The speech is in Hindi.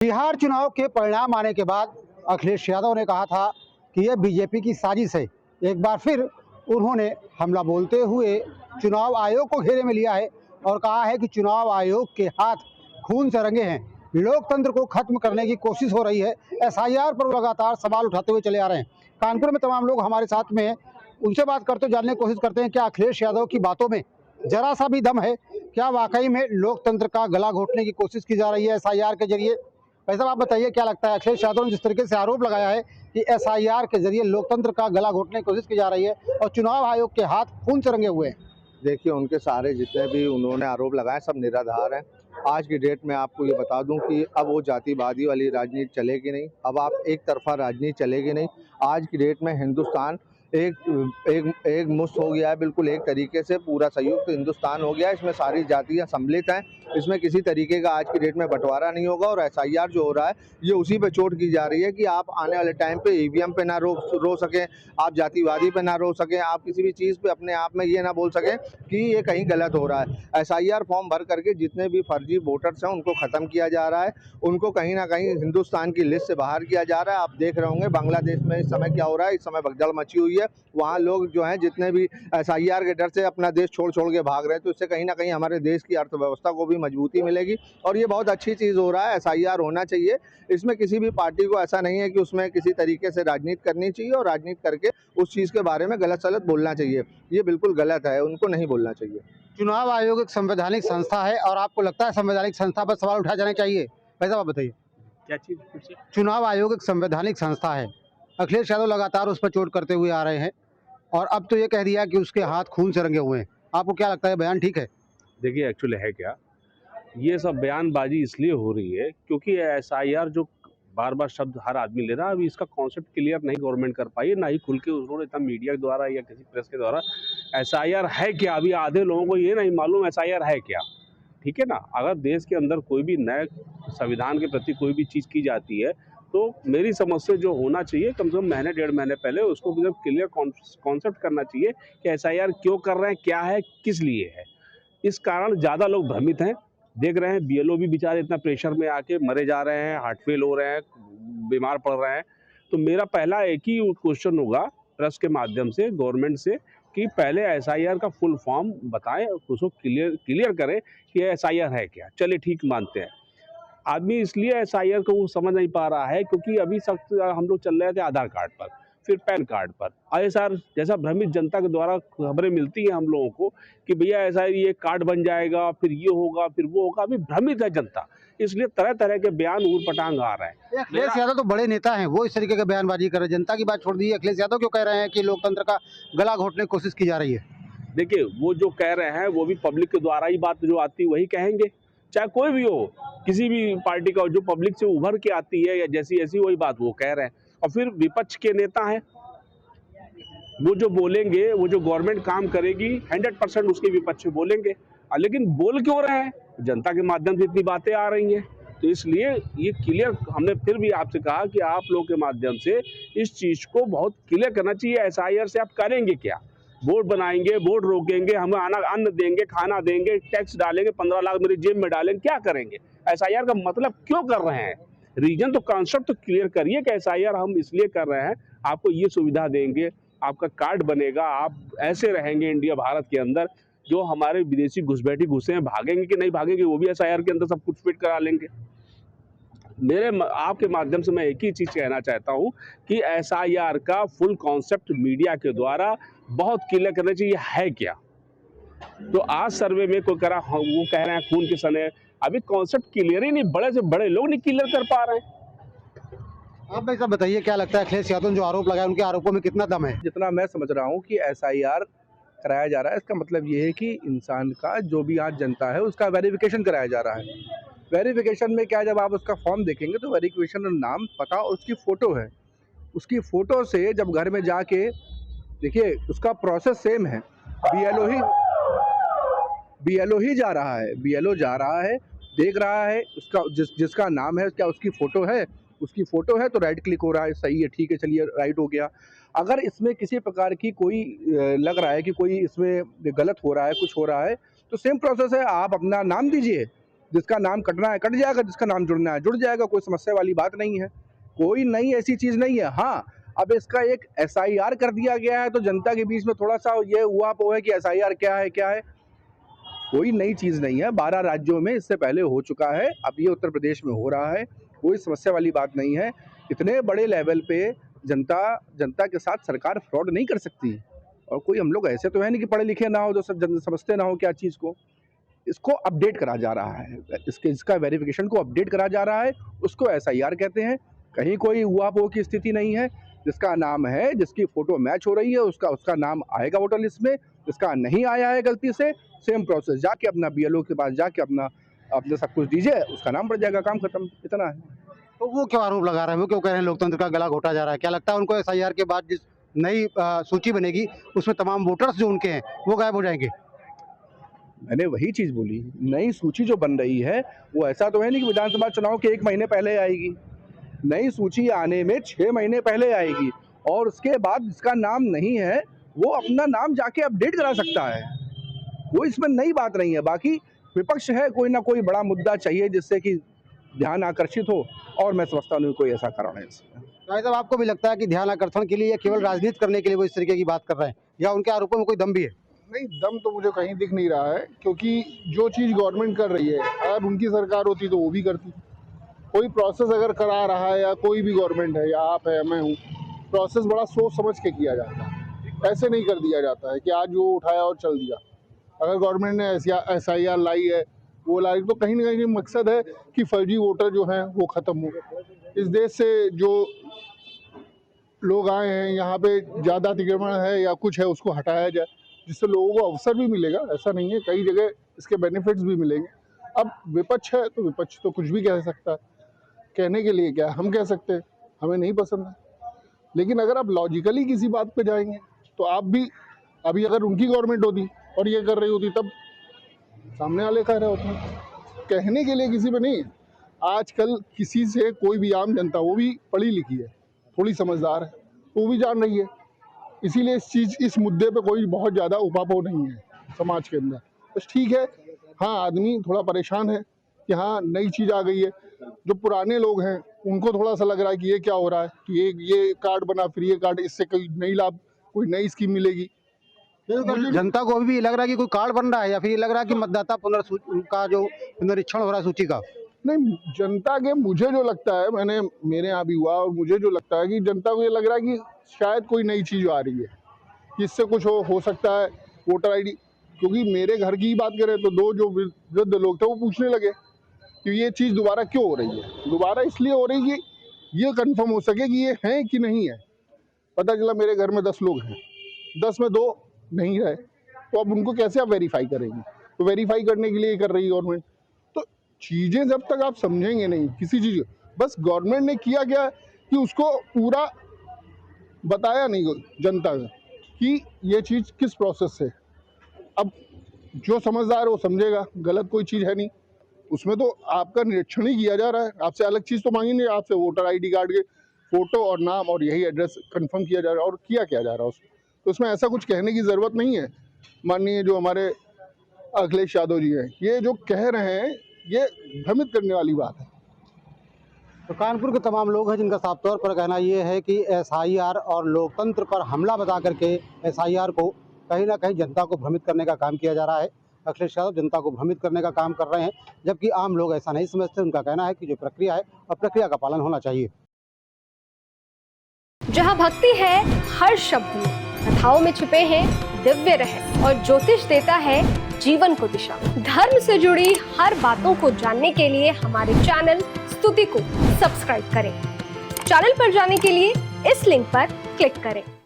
बिहार चुनाव के परिणाम आने के बाद अखिलेश यादव ने कहा था कि यह बीजेपी की साजिश है। एक बार फिर उन्होंने हमला बोलते हुए चुनाव आयोग को घेरे में लिया है और कहा है कि चुनाव आयोग के हाथ खून से रंगे हैं, लोकतंत्र को खत्म करने की कोशिश हो रही है। एसआईआर पर लगातार सवाल उठाते हुए चले आ रहे हैं। कानपुर में तमाम लोग हमारे साथ में हैं, उनसे बात करते जानने की कोशिश करते हैं क्या अखिलेश यादव की बातों में जरा सा भी दम है, क्या वाकई में लोकतंत्र का गला घोटने की कोशिश की जा रही है एसआईआर के जरिए। भाई साहब, आप बताइए क्या लगता है, अखिलेश यादव ने जिस तरीके से आरोप लगाया है कि एसआईआर के जरिए लोकतंत्र का गला घोटने की कोशिश की जा रही है और चुनाव आयोग के हाथ खून से रंगे हुए हैं। देखिए, उनके सारे जितने भी उन्होंने आरोप लगाए सब निराधार हैं। आज की डेट में आपको ये बता दूं कि अब वो जातिवादी वाली राजनीति चलेगी नहीं, अब आप एक तरफा राजनीति चलेगी नहीं। आज की डेट में हिंदुस्तान एक मुश्त हो गया है, बिल्कुल एक तरीके से पूरा संयुक्त हिंदुस्तान हो गया है। इसमें सारी जातियां सम्मिलित हैं, इसमें किसी तरीके का आज की डेट में बंटवारा नहीं होगा। और एसआईआर जो हो रहा है ये उसी पे चोट की जा रही है कि आप आने वाले टाइम पे ईवीएम पे ना रो सकें, आप जातिवादी पे ना रो सकें, आप किसी भी चीज़ पे अपने आप में ये ना बोल सकें कि ये कहीं गलत हो रहा है। एसआईआर फॉर्म भर करके जितने भी फर्जी वोटर्स हैं उनको ख़त्म किया जा रहा है, उनको कहीं ना कहीं हिंदुस्तान की लिस्ट से बाहर किया जा रहा है। आप देख रहे होंगे बांग्लादेश में इस समय क्या हो रहा है, इस समय भगदड़ मची हुई है। वहाँ लोग जो हैं जितने भी एसआईआर के डर से अपना देश छोड़ के भाग रहे हैं, तो इससे कहीं ना कहीं हमारे देश की अर्थव्यवस्था को भी मजबूती मिलेगी और ये बहुत अच्छी चीज़ हो रहा है। एसआईआर होना चाहिए, इसमें किसी भी पार्टी को ऐसा नहीं है कि उसमें किसी तरीके से राजनीति करनी चाहिए और राजनीति करके उस चीज़ के बारे में गलत सलत बोलना चाहिए। ये बिल्कुल गलत है, उनको नहीं बोलना चाहिए। चुनाव आयोग एक संवैधानिक संस्था है और आपको लगता है संवैधानिक संस्था पर सवाल उठाए जाने चाहिए? भाई साहब, आप बताइए क्या चीज़। चुनाव आयोग एक संवैधानिक संस्था है, अखिलेश यादव लगातार उस पर चोट करते हुए आ रहे हैं और अब तो ये कह दिया कि उसके हाथ खून से रंगे हुए हैं। आपको क्या लगता है, बयान ठीक है? देखिए, एक्चुअली है क्या, ये सब बयानबाजी इसलिए हो रही है क्योंकि एसआईआर जो बार बार शब्द हर आदमी ले रहा है, अभी इसका कॉन्सेप्ट क्लियर नहीं गवर्नमेंट कर पाई है, ना ही खुल के उन्होंने इतना मीडिया के द्वारा या किसी प्रेस के द्वारा एसआईआर है क्या, अभी आधे लोगों को ये नहीं मालूम एसआईआर है क्या। ठीक है ना, अगर देश के अंदर कोई भी नए संविधान के प्रति कोई भी चीज़ की जाती है तो मेरी समझ से जो होना चाहिए कम से कम महीने डेढ़ महीने पहले उसको मतलब क्लियर कॉन्सेप्ट करना चाहिए कि एसआईआर क्यों कर रहे हैं, क्या है, किस लिए है। इस कारण ज़्यादा लोग भ्रमित हैं। देख रहे हैं बीएलओ भी बेचारे इतना प्रेशर में आके मरे जा रहे हैं, हार्ट फेल हो रहे हैं, बीमार पड़ रहे हैं। तो मेरा पहला एक ही क्वेश्चन होगा प्रेस के माध्यम से गवर्नमेंट से कि पहले एसआईआर का फुल फॉर्म बताएं, उसको क्लियर करें कि एसआईआर है क्या। चलिए ठीक मानते हैं, आदमी इसलिए एसआईआर को समझ नहीं पा रहा है क्योंकि अभी सख्त हम लोग चल रहे थे आधार कार्ड पर, फिर पैन कार्ड पर। आईएसआर जैसा भ्रमित जनता के द्वारा खबरें मिलती हैं हम लोगों को कि भैया ऐसा ये कार्ड बन जाएगा, फिर ये होगा, फिर वो होगा। अभी भ्रमित है जनता, इसलिए तरह तरह के बयान ऊट-पटांग आ रहे हैं। अखिलेश यादव तो बड़े नेता हैं, वो इस तरीके का बयानबाजी कर रहे हैं। जनता की बात छोड़ दीजिए, अखिलेश यादव क्यों कह रहे हैं कि लोकतंत्र का गला घोटने की कोशिश की जा रही है? देखिए, वो जो कह रहे हैं वो भी पब्लिक के द्वारा ही बात जो आती है वही कहेंगे, चाहे कोई भी हो, किसी भी पार्टी का जो पब्लिक से उभर के आती है या जैसी ऐसी वही बात वो कह रहे हैं। और फिर विपक्ष के नेता हैं, वो जो बोलेंगे, वो जो गवर्नमेंट काम करेगी 100% उसके विपक्ष में बोलेंगे। लेकिन बोल क्यों रहे हैं, जनता के माध्यम से इतनी बातें आ रही हैं, तो इसलिए ये क्लियर हमने फिर भी आपसे कहा कि आप लोग के माध्यम से इस चीज़ को बहुत क्लियर करना चाहिए। एसआईआर से आप करेंगे क्या? बोर्ड बनाएंगे, बोर्ड रोकेंगे, हमें अन्न देंगे, खाना देंगे, टैक्स डालेंगे, 15 लाख मेरी जेब में डालेंगे, क्या करेंगे? एसआईआर का मतलब क्यों कर रहे हैं? रीजन तो कॉन्सेप्ट तो क्लियर करिए कि एसआईआर हम इसलिए कर रहे हैं, आपको ये सुविधा देंगे, आपका कार्ड बनेगा, आप ऐसे रहेंगे इंडिया भारत के अंदर। जो हमारे विदेशी घुसपैठी घुसे हैं भागेंगे कि नहीं भागेंगे, वो भी एसआईआर के अंदर सब कुछ फिट करा लेंगे। आपके माध्यम से मैं एक ही चीज़ कहना चाहता हूँ कि एसआईआर का फुल कॉन्सेप्ट मीडिया के द्वारा बहुत क्लियर करना चाहिए है क्या। तो आज सर्वे में कोई करा, वो कह रहे हैं खून के सने, अभी कॉन्सेप्ट क्लियर ही नहीं, बड़े से बड़े लोग नहीं क्लियर कर पा रहे हैं। आप भाई साहब बताइए क्या लगता है, अखिलेश यादव ने जो आरोप लगाए उनके आरोपों में कितना दम है? जितना मैं समझ रहा हूँ कि एसआईआर कराया जा रहा है, इसका मतलब ये है कि इंसान का जो भी आज जनता है उसका वेरिफिकेशन कराया जा रहा है। वेरिफिकेशन में क्या, जब आप उसका फॉर्म देखेंगे तो वेरिफिकेशन में नाम, पता और उसकी फ़ोटो है। उसकी फ़ोटो से जब घर में जाके देखिए, उसका प्रोसेस सेम है। बीएलओ ही जा रहा है, बीएलओ जा रहा है, देख रहा है उसका जिसका नाम है, क्या उसकी फ़ोटो है, उसकी फ़ोटो है तो राइट क्लिक हो रहा है, सही है, ठीक है, चलिए राइट हो गया। अगर इसमें किसी प्रकार की कोई लग रहा है कि कोई इसमें गलत हो रहा है, कुछ हो रहा है, तो सेम प्रोसेस है, आप अपना नाम दीजिए, जिसका नाम कटना है कट जाएगा, जिसका नाम जुड़ना है जुड़ जाएगा, कोई समस्या वाली बात नहीं है, कोई नई ऐसी चीज़ नहीं है। हाँ, अब इसका एक SIR कर दिया गया है तो जनता के बीच में थोड़ा सा ये हुआ पो है कि SIR क्या है, कोई नई चीज़ नहीं है। 12 राज्यों में इससे पहले हो चुका है, अब ये उत्तर प्रदेश में हो रहा है, कोई समस्या वाली बात नहीं है। इतने बड़े लेवल पे जनता के साथ सरकार फ्रॉड नहीं कर सकती। और कोई हम लोग ऐसे तो है नहीं कि पढ़े लिखे ना हो, जो समझते ना हो क्या चीज़ को। इसको अपडेट करा जा रहा है, इसका वेरिफिकेशन को अपडेट करा जा रहा है, उसको SIR कहते हैं। कहीं कोई हुआ पो की स्थिति नहीं है। जिसका नाम है, जिसकी फ़ोटो मैच हो रही है, उसका नाम आएगा वोटर लिस्ट में। जिसका नहीं आया है गलती से, सेम प्रोसेस जाके अपना BLO के पास जाके अपने सब कुछ दीजिए, उसका नाम बढ़ जाएगा, काम खत्म, इतना है। तो वो क्यों आरोप लगा रहे हैं, वो क्यों कह रहे हैं लोकतंत्र का गला घोटा जा रहा है? क्या लगता है उनको SIR के बाद जिस नई सूची बनेगी उसमें तमाम वोटर्स जो उनके हैं वो गायब हो जाएंगे? मैंने वही चीज़ बोली, नई सूची जो बन रही है वो ऐसा तो है नहीं कि विधानसभा चुनाव के 1 महीने पहले आएगी। नई सूची आने में 6 महीने पहले आएगी, और उसके बाद जिसका नाम नहीं है वो अपना नाम जाके अपडेट करा सकता है। वो इसमें नई बात नहीं है। बाकी विपक्ष है, कोई ना कोई बड़ा मुद्दा चाहिए जिससे कि ध्यान आकर्षित हो, और मैं समझता नहीं कोई ऐसा कारण है इसमें। भाई साहब, आपको भी लगता है कि ध्यान आकर्षण के लिए या केवल राजनीति करने के लिए वो इस तरीके की बात कर रहे हैं, या उनके आरोपों में कोई दम भी है? नहीं, दम तो मुझे कहीं दिख नहीं रहा है, क्योंकि जो चीज़ गवर्नमेंट कर रही है, अगर उनकी सरकार होती तो वो भी करती। कोई प्रोसेस अगर करा रहा है, या कोई भी गवर्नमेंट है, या आप है, मैं हूँ, प्रोसेस बड़ा सोच समझ के किया जाता है। ऐसे नहीं कर दिया जाता है कि आज वो उठाया और चल दिया। अगर गवर्नमेंट ने SIR लाई है, वो लाई, तो कहीं ना कहीं मकसद है कि फर्जी वोटर जो हैं वो ख़त्म हो। इस देश से जो लोग आए हैं, यहाँ पे ज़्यादा अतिक्रमण है या कुछ है, उसको हटाया जाए, जिससे लोगों को अवसर भी मिलेगा। ऐसा नहीं है, कई जगह इसके बेनिफिट्स भी मिलेंगे। अब विपक्ष है तो विपक्ष तो कुछ भी कह सकता है, कहने के लिए क्या हम कह सकते हैं, हमें नहीं पसंद है। लेकिन अगर आप लॉजिकली किसी बात पे जाएंगे तो आप भी, अभी अगर उनकी गवर्नमेंट होती और ये कर रही होती, तब सामने वाले कह रहे होते। कहने के लिए किसी पे नहीं है। आजकल किसी से कोई भी आम जनता, वो भी पढ़ी लिखी है, थोड़ी समझदार है, वो भी जान रही है। इसीलिए इस मुद्दे पे कोई बहुत ज़्यादा उपापो नहीं है समाज के अंदर। बस ठीक है, हाँ, आदमी थोड़ा परेशान है कि हाँ नई चीज़ आ गई है। जो पुराने लोग हैं उनको थोड़ा सा लग रहा है कि ये क्या हो रहा है, कि ये कार्ड बना, फिर ये कार्ड, इससे कोई नई लाभ, कोई नई स्कीम मिलेगी। जनता को अभी भी लग रहा है कि कोई कार्ड बन रहा है, या फिर ये लग रहा है कि मतदाता का जो पुनरीक्षण हो रहा है सूची का? नहीं, जनता के, मुझे जो लगता है, मेरे यहाँ भी हुआ, और मुझे जो लगता है कि जनता को ये लग रहा है कि शायद कोई नई चीज़ आ रही है, जिससे कुछ हो सकता है। वोटर ID, क्योंकि मेरे घर की ही बात करें तो 2 जो वृद्ध लोग थे वो पूछने लगे कि ये चीज़ दोबारा क्यों हो रही है। दोबारा इसलिए हो रही है कि ये कंफर्म हो सके कि ये हैं कि नहीं है। पता चला मेरे घर में 10 लोग हैं, 10 में 2 नहीं रहे, तो अब उनको कैसे आप वेरीफाई करेंगे? तो वेरीफाई करने के लिए कर रही है गवर्नमेंट। तो चीज़ें जब तक आप समझेंगे नहीं किसी चीज़, बस गवर्नमेंट ने किया क्या कि उसको पूरा बताया नहीं जनता को कि ये चीज़ किस प्रोसेस से। अब जो समझदार है वो समझेगा, गलत कोई चीज़ है नहीं उसमें। तो आपका निरीक्षण ही किया जा रहा है, आपसे अलग चीज़ तो मांगी नहीं। आपसे वोटर ID कार्ड के फ़ोटो और नाम और यही एड्रेस कंफर्म किया जा रहा है, और किया जा रहा है उसमें। तो उसमें ऐसा कुछ कहने की ज़रूरत नहीं है। माननीय जो हमारे अखिलेश यादव जी हैं, ये जो कह रहे हैं ये भ्रमित करने वाली बात है। तो कानपुर के तमाम लोग हैं जिनका साफ तौर पर कहना ये है कि SIR और लोकतंत्र पर हमला बता करके SIR को कहीं ना कहीं जनता को भ्रमित करने का काम किया जा रहा है। अखिलेश यादव जनता को भ्रमित करने का काम कर रहे हैं, जबकि आम लोग ऐसा नहीं समझते। उनका कहना है कि जो प्रक्रिया है और प्रक्रिया का पालन होना चाहिए। जहाँ भक्ति है हर शब्द में, कथाओं में छुपे हैं दिव्य रहस्य, और ज्योतिष देता है जीवन को दिशा। धर्म से जुड़ी हर बातों को जानने के लिए हमारे चैनल स्तुति को सब्सक्राइब करें। चैनल पर जाने के लिए इस लिंक पर क्लिक करें।